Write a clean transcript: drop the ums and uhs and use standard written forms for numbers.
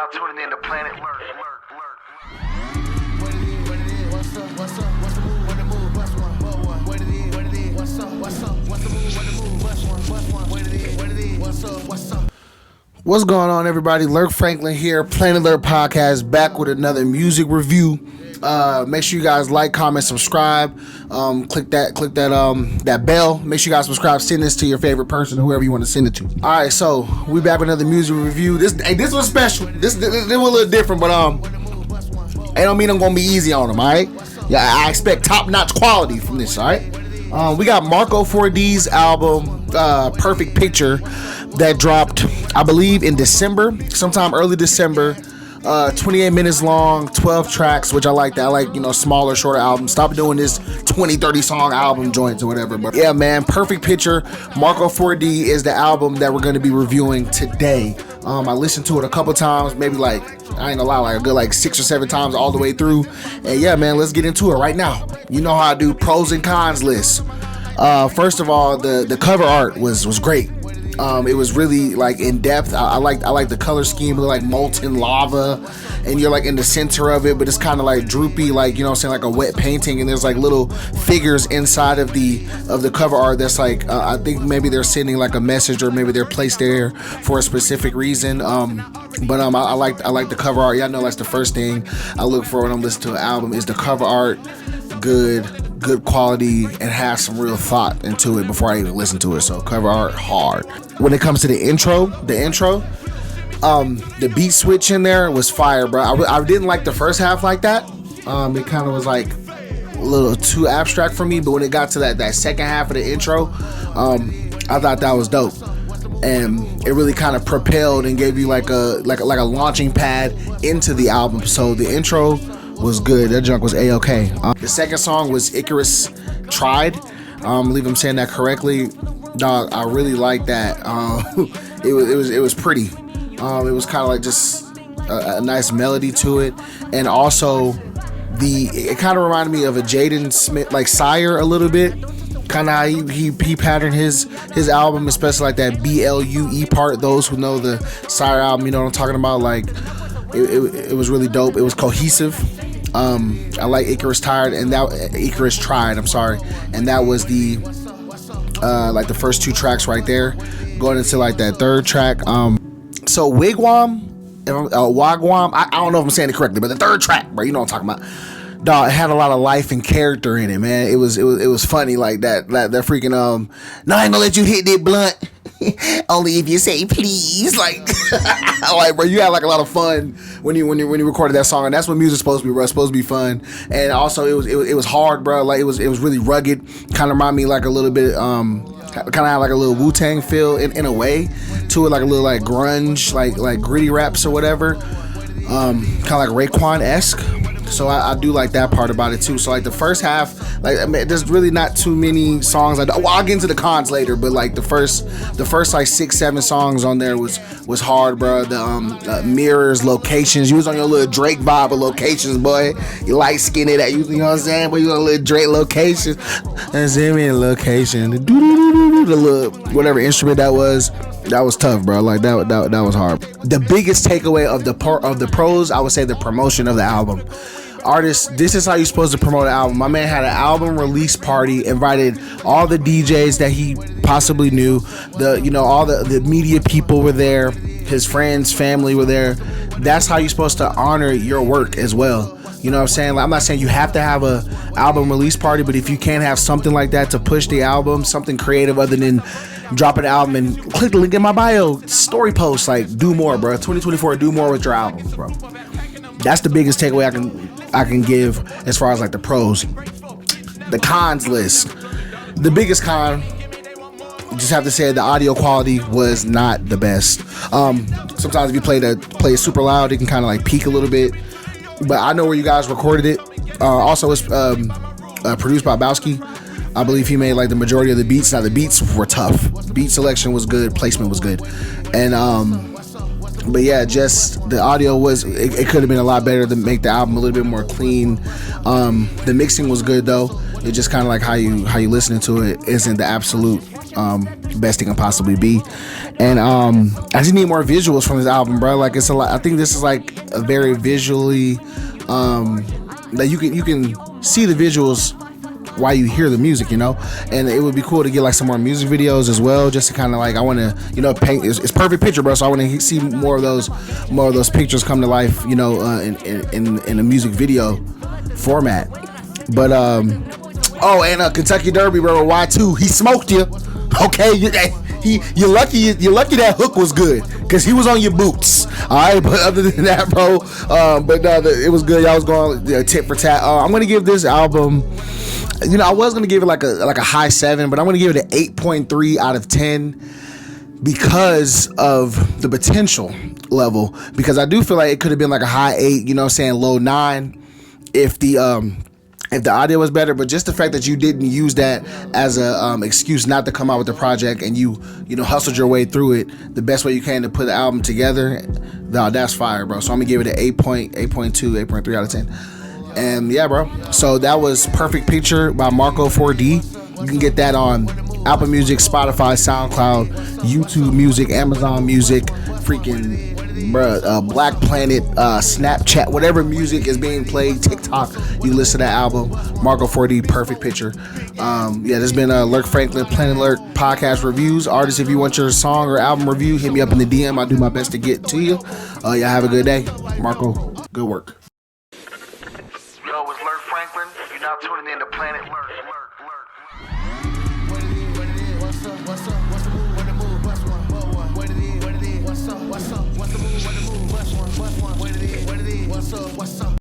Y'all tuning in to PlanetLurk. What it is, what's up, what's the move, what the move, bust one, what it is, what's the move, what the move, bust one, what it is, what's up. What's going on, everybody? Lurk Franklin here, PlanetLurk Podcast, back with another music review. Make sure you guys like, comment, subscribe. Click that bell. Make sure you guys subscribe. Send this to your favorite person, whoever you want to send it to. All right, so we back with another music review. This was special. This was a little different, but I don't mean I'm gonna be easy on them. All right, yeah, I expect top-notch quality from this. All right. We got Marco4D's album, Perfect Picture, that dropped, I believe, in December, sometime early December. 28 minutes long, 12 tracks, which I like that. I like, smaller, shorter albums. Stop doing this 20, 30 song album joints or whatever. But yeah, man, Perfect Picture, Marco4D is the album that we're going to be reviewing today. I listened to it a couple times, maybe I ain't gonna lie, a good 6 or 7 times all the way through. And yeah, man, let's get into it right now. You know how I do pros and cons lists. First of all, the cover art was great. It was really in depth. I like the color scheme, like molten lava, and you're in the center of it, but it's kind of droopy, like a wet painting, and there's little figures inside of the cover art that's I think maybe they're sending a message, or maybe they're placed there for a specific reason. But I like the cover art. Y'all know that's the first thing I look for when I'm listening to an album is the cover art. Good quality, and has some real thought into it before I even listen to it. So cover art hard. When it comes to the intro, the beat switch in there was fire, bro. I didn't like the first half like that. It kind of was a little too abstract for me, but when it got to that second half of the intro, I thought that was dope. And it really kind of propelled and gave you a launching pad into the album. So the intro was good. That junk was a-okay. The second song was Icarus Tried. I believe I'm saying that correctly. Dog, I really like that. It was pretty. It was kind of just a nice melody to it, and also it kind of reminded me of a Jaden Smith, Sire a little bit. Kind of how he patterned his album, especially that BLUE part. Those who know the Sire album, you know what I'm talking about. It was really dope. It was cohesive. I like Icarus Tried, and that was the the first 2 tracks right there, going into that third track. So Wigwam, Wagwam, I don't know if I'm saying it correctly, but the third track, bro, you know what I'm talking about. Dog, it had a lot of life and character in it, man. It was funny, that freaking no, I ain't gonna let you hit that blunt. Only if you say please, bro, you had a lot of fun when you recorded that song, and that's what music's supposed to be, bro. It's supposed to be fun, and also it was hard, bro. It was really rugged. Kind of remind me a little bit, kind of had a little Wu-Tang feel in a way to it, a little grunge, gritty raps or whatever, kind of Raekwon-esque. So I do like that part about it too. So the first half, there's really not too many songs. I'll get into the cons later, but the first 6-7 songs on there was hard, bro. The mirrors, locations. You was on your little Drake vibe of locations, boy. You light skinned it, you know what I'm saying? But you on a little Drake location. And send me a location. The little whatever instrument that was tough, bro. That was hard. The biggest takeaway of the pros, I would say the promotion of the album. Artists, this is how you're supposed to promote an album. My man had an album release party, invited all the DJs that he possibly knew, all the media people were there, his friends, family were there. That's how you're supposed to honor your work as well. You know what I'm saying? I'm not saying you have to have a album release party, but if you can't have something like that to push the album, something creative other than drop an album and click the link in my bio, story post, do more, bro. 2024, do more with your albums, bro. That's the biggest takeaway I can give as far as the pros. The cons list. The biggest con, just have to say, the audio quality was not the best. Sometimes if you play it super loud, it can kind of peak a little bit. But I know where you guys recorded it. Also, it's produced by Bowski. I believe he made the majority of the beats. Now the beats were tough. Beat selection was good. Placement was good. And but yeah, just the audio was, it could have been a lot better to make the album a little bit more clean. The mixing was good though. It just kind of how you listening to it isn't the absolute best it can possibly be. And I just need more visuals from this album, bro. Like it's a lot. I think this is like a very visually that you can see the visuals while you hear the music, you know. And it would be cool to get like some more music videos as well, just to kind of like, I want to, you know, paint. It's perfect picture, bro. So I want to see more of those pictures come to life, you know, in a music video format. But oh, and Kentucky Derby, bro, Y2, he smoked you. Okay, you're lucky that hook was good, because he was on your boots. All right, but other than that, bro, but no, it was good. Y'all was going tit for tat. I'm gonna give this album, you know, I was gonna give it like a high 7, but I'm gonna give it an 8.3 out of 10 because of the potential level. Because I do feel like it could have been like a high 8, you know what I'm saying, low 9 if the audio was better. But just the fact that you didn't use that as a excuse not to come out with the project, and you know, hustled your way through it the best way you can to put the album together, that's fire, bro. So I'm gonna give it an 8.3 out of 10. And yeah, bro, so that was Perfect Picture by Marco4D. You can get that on Apple Music, Spotify, SoundCloud, YouTube Music, Amazon Music, freaking Black Planet, Snapchat, whatever music is being played, TikTok, you listen to that album, Marco4D, Perfect Picture. Yeah, this has been Lurk Franklin, PlanetLurk podcast reviews. Artists, if you want your song or album review, hit me up in the DM. I'll do my best to get to you. Y'all have a good day. Marco, good work. Yo, it's Lurk Franklin. You're now tuning in to Planet Lurk. What's up? What's the move? When the move? Bust one. What it is? What's up? What's the move? When the move? Bust one. What it is? What's up?